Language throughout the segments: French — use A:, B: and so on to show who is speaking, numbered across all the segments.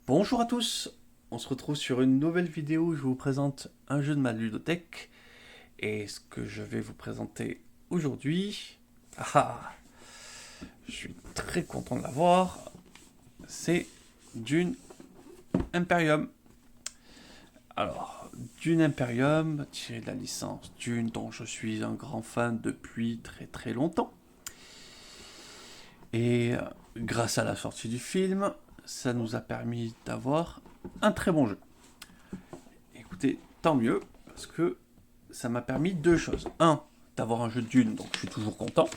A: Bonjour à tous, on se retrouve sur une nouvelle vidéo où je vous présente un jeu de ma ludothèque. Et ce que je vais vous présenter aujourd'hui, je suis très content de l'avoir, c'est Dune Imperium. Alors, Dune Imperium, tiré de la licence Dune dont je suis un grand fan depuis très très longtemps. Et grâce à la sortie du film, ça nous a permis d'avoir un très bon jeu. Écoutez, tant mieux, parce que ça m'a permis deux choses. Un, d'avoir un jeu de Dune, donc je suis toujours content.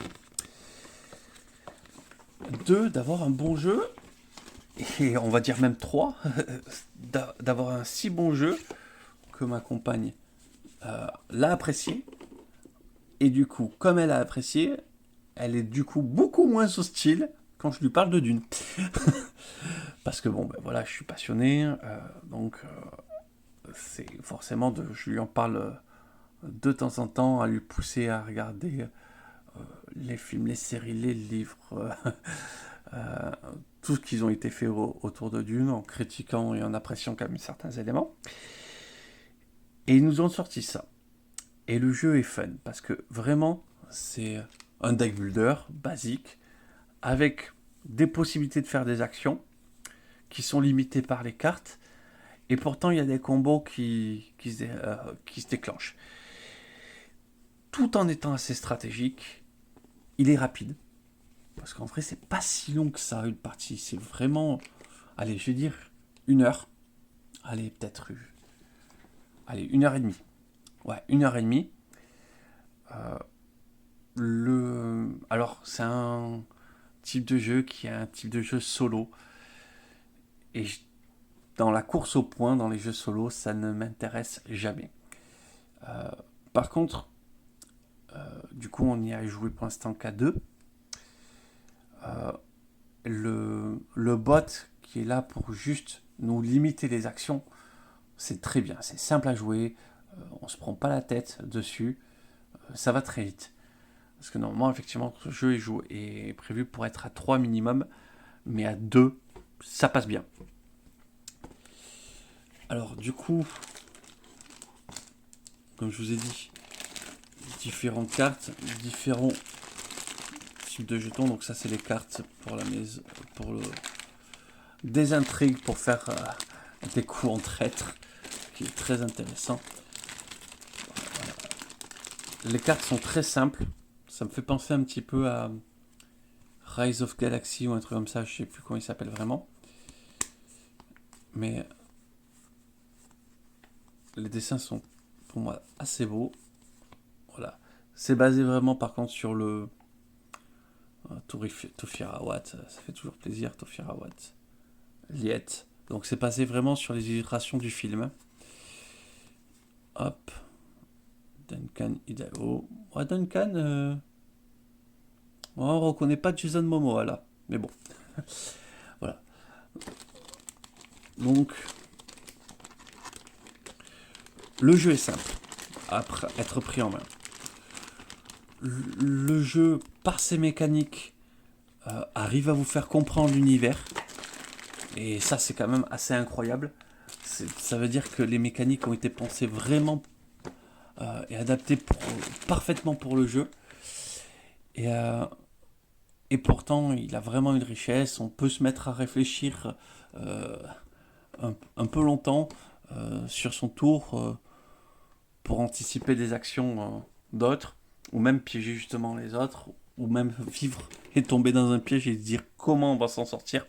A: Deux, d'avoir un bon jeu, et on va dire même trois, d'avoir un si bon jeu que ma compagne l'a apprécié. Et du coup, comme elle a apprécié, elle est du coup beaucoup moins hostile quand je lui parle de Dune. Parce que bon, ben voilà, je suis passionné, donc c'est forcément je lui en parle de temps en temps à lui pousser à regarder les films, les séries, les livres, euh, tout ce qu'ils ont été faits autour de Dune, en critiquant et en appréciant quand même certains éléments. Et ils nous ont sorti ça. Et le jeu est fun, parce que vraiment, c'est un deck builder basique, avec des possibilités de faire des actions, qui sont limitées par les cartes, et pourtant il y a des combos qui se déclenchent. Tout en étant assez stratégique, il est rapide, parce qu'en vrai, c'est pas si long que ça, une partie. C'est vraiment, allez, je vais dire, une heure. Allez, peut-être, allez, une heure et demie. Ouais, une heure et demie. Euh, Alors, c'est un type de jeu qui est un type de jeu solo. Et dans la course au point, dans les jeux solo, ça ne m'intéresse jamais. Euh, Par contre, du coup, on y a joué pour l'instant qu'à deux. Euh, le bot qui est là pour juste nous limiter les actions, c'est très bien, c'est simple à jouer, on se prend pas la tête dessus, ça va très vite. Parce que normalement, effectivement, ce jeu est prévu pour être à 3 minimum, mais à 2 ça passe bien. Alors, du coup, comme je vous ai dit, différentes cartes, différents types de jetons. Donc, ça, c'est les cartes pour la maison, pour des intrigues pour faire des coups en traître, qui est très intéressant. Les cartes sont très simples. Ça me fait penser un petit peu à Rise of Galaxy ou un truc comme ça, je sais plus comment il s'appelle vraiment. Mais les dessins sont pour moi assez beaux. Voilà. C'est basé vraiment par contre sur le Tofira Watt, ça fait toujours plaisir, Tofira Watt. Liette. Donc c'est basé vraiment sur les illustrations du film. Hop. Duncan Idaho. Ouais, Duncan, on reconnaît pas Jason Momoa là. Mais bon. Voilà. Donc, le jeu est simple à être pris en main. Le jeu, par ses mécaniques, arrive à vous faire comprendre l'univers. Et ça, c'est quand même assez incroyable. Ça veut dire que les mécaniques ont été pensées vraiment et adaptées parfaitement pour le jeu. Et, euh, et pourtant, il a vraiment une richesse. On peut se mettre à réfléchir euh, un peu longtemps sur son tour pour anticiper des actions d'autres, ou même piéger justement les autres, ou même vivre et tomber dans un piège et se dire comment on va s'en sortir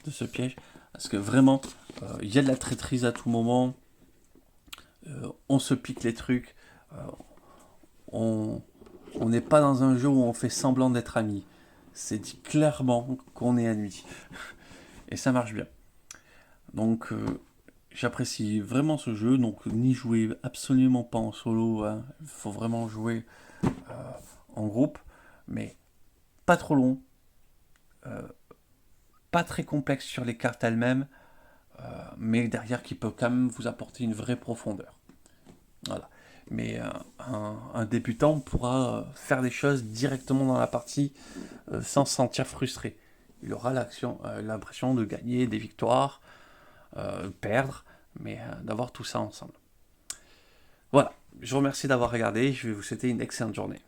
A: de ce piège. Parce que vraiment, il y a de la traîtrise à tout moment, on se pique les trucs, euh, on n'est pas dans un jeu où on fait semblant d'être amis. C'est dit clairement qu'on est ennemis. Et ça marche bien. Donc j'apprécie vraiment ce jeu, donc n'y jouez absolument pas en solo, hein. Il faut vraiment jouer en groupe, mais pas trop long, euh, pas très complexe sur les cartes elles-mêmes, mais derrière qui peut quand même vous apporter une vraie profondeur. Voilà. Mais un débutant pourra faire des choses directement dans la partie sans se sentir frustré. Il aura l'impression de gagner des victoires, perdre, mais d'avoir tout ça ensemble. Voilà, je vous remercie d'avoir regardé, je vais vous souhaiter une excellente journée.